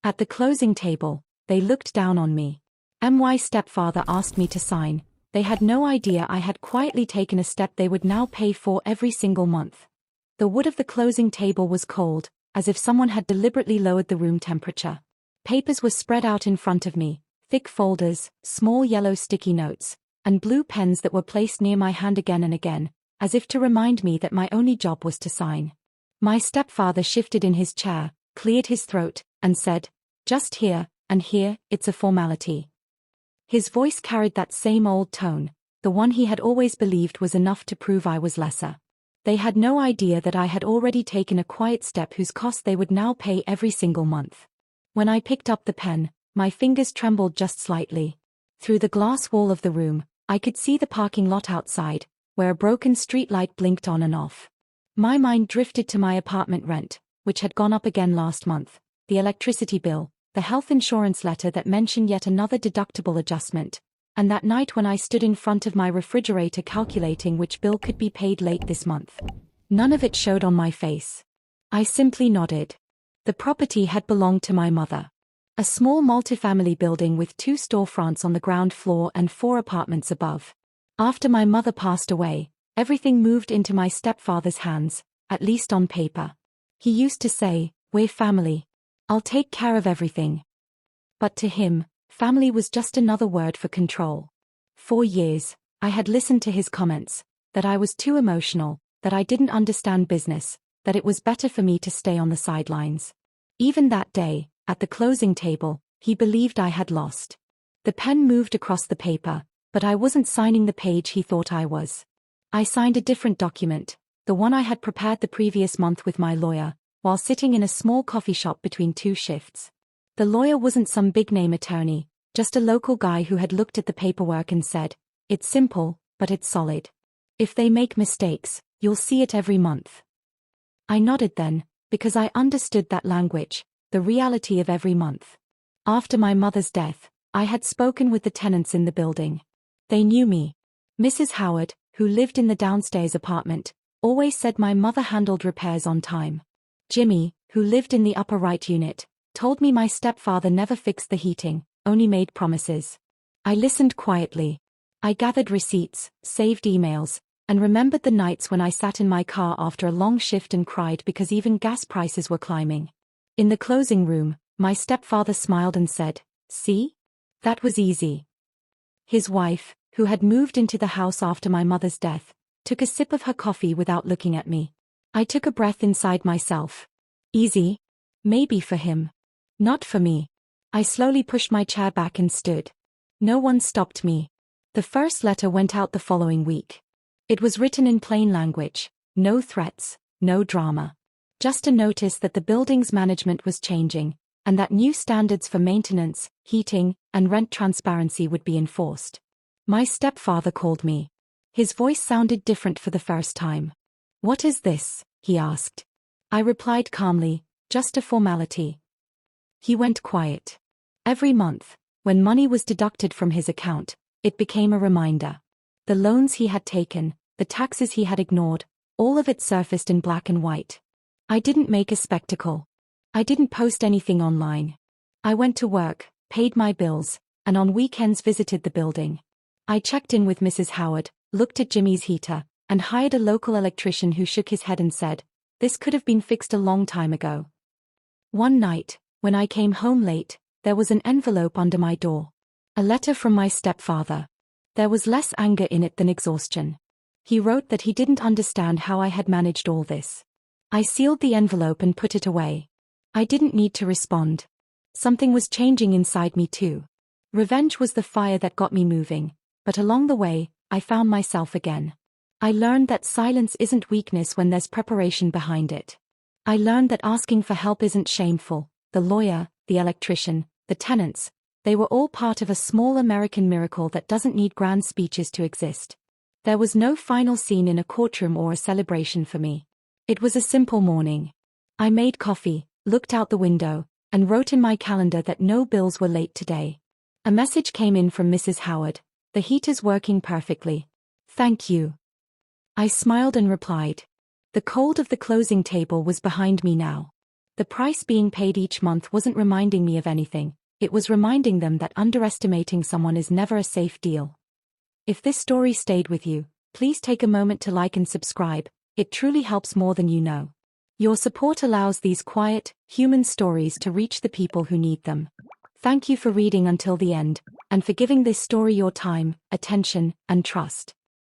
At the closing table, they looked down on me. My stepfather asked me to sign. They had no idea I had quietly taken a step they would now pay for every single month. The wood of the closing table was cold, as if someone had deliberately lowered the room temperature. Papers were spread out in front of me, thick folders, small yellow sticky notes, and blue pens that were placed near my hand again and again, as if to remind me that my only job was to sign. My stepfather shifted in his chair, cleared his throat, and said, "Just here, and here, it's a formality." His voice carried that same old tone, the one he had always believed was enough to prove I was lesser. They had no idea that I had already taken a quiet step whose cost they would now pay every single month. When I picked up the pen, my fingers trembled just slightly. Through the glass wall of the room, I could see the parking lot outside, where a broken street light blinked on and off. My mind drifted to my apartment rent, which had gone up again last month, the electricity bill, the health insurance letter that mentioned yet another deductible adjustment, and that night when I stood in front of my refrigerator calculating which bill could be paid late this month. None of it showed on my face. I simply nodded. The property had belonged to my mother. A small multifamily building with 2 storefronts on the ground floor and 4 apartments above. After my mother passed away, everything moved into my stepfather's hands, at least on paper. He used to say, "We're family. I'll take care of everything." But to him, family was just another word for control. For years, I had listened to his comments, that I was too emotional, that I didn't understand business, that it was better for me to stay on the sidelines. Even that day, at the closing table, he believed I had lost. The pen moved across the paper, but I wasn't signing the page he thought I was. I signed a different document, the one I had prepared the previous month with my lawyer, while sitting in a small coffee shop between 2 shifts. The lawyer wasn't some big-name attorney, just a local guy who had looked at the paperwork and said, "It's simple, but it's solid. If they make mistakes, you'll see it every month." I nodded then, because I understood that language, the reality of every month. After my mother's death, I had spoken with the tenants in the building. They knew me. Mrs. Howard, who lived in the downstairs apartment, always said my mother handled repairs on time. Jimmy, who lived in the upper right unit, told me my stepfather never fixed the heating, only made promises. I listened quietly. I gathered receipts, saved emails, and remembered the nights when I sat in my car after a long shift and cried because even gas prices were climbing. In the closing room, my stepfather smiled and said, "See? That was easy." His wife, who had moved into the house after my mother's death, took a sip of her coffee without looking at me. I took a breath inside myself. Easy? Maybe for him. Not for me. I slowly pushed my chair back and stood. No one stopped me. The first letter went out the following week. It was written in plain language, no threats, no drama. Just a notice that the building's management was changing, and that new standards for maintenance, heating, and rent transparency would be enforced. My stepfather called me. His voice sounded different for the first time. "What is this?" he asked. I replied calmly, "Just a formality." He went quiet. Every month, when money was deducted from his account, it became a reminder. The loans he had taken, the taxes he had ignored, all of it surfaced in black and white. I didn't make a spectacle. I didn't post anything online. I went to work, paid my bills, and on weekends visited the building. I checked in with Mrs. Howard, looked at Jimmy's heater, and hired a local electrician who shook his head and said, "This could have been fixed a long time ago." One night, when I came home late, there was an envelope under my door. A letter from my stepfather. There was less anger in it than exhaustion. He wrote that he didn't understand how I had managed all this. I sealed the envelope and put it away. I didn't need to respond. Something was changing inside me too. Revenge was the fire that got me moving, but along the way, I found myself again. I learned that silence isn't weakness when there's preparation behind it. I learned that asking for help isn't shameful. The lawyer, the electrician, the tenants, they were all part of a small American miracle that doesn't need grand speeches to exist. There was no final scene in a courtroom or a celebration for me. It was a simple morning. I made coffee, looked out the window, and wrote in my calendar that no bills were late today. A message came in from Mrs. Howard. "The heater's working perfectly. Thank you." I smiled and replied. The cold of the closing table was behind me now. The price being paid each month wasn't reminding me of anything, it was reminding them that underestimating someone is never a safe deal. If this story stayed with you, please take a moment to like and subscribe, it truly helps more than you know. Your support allows these quiet, human stories to reach the people who need them. Thank you for reading until the end, and for giving this story your time, attention, and trust.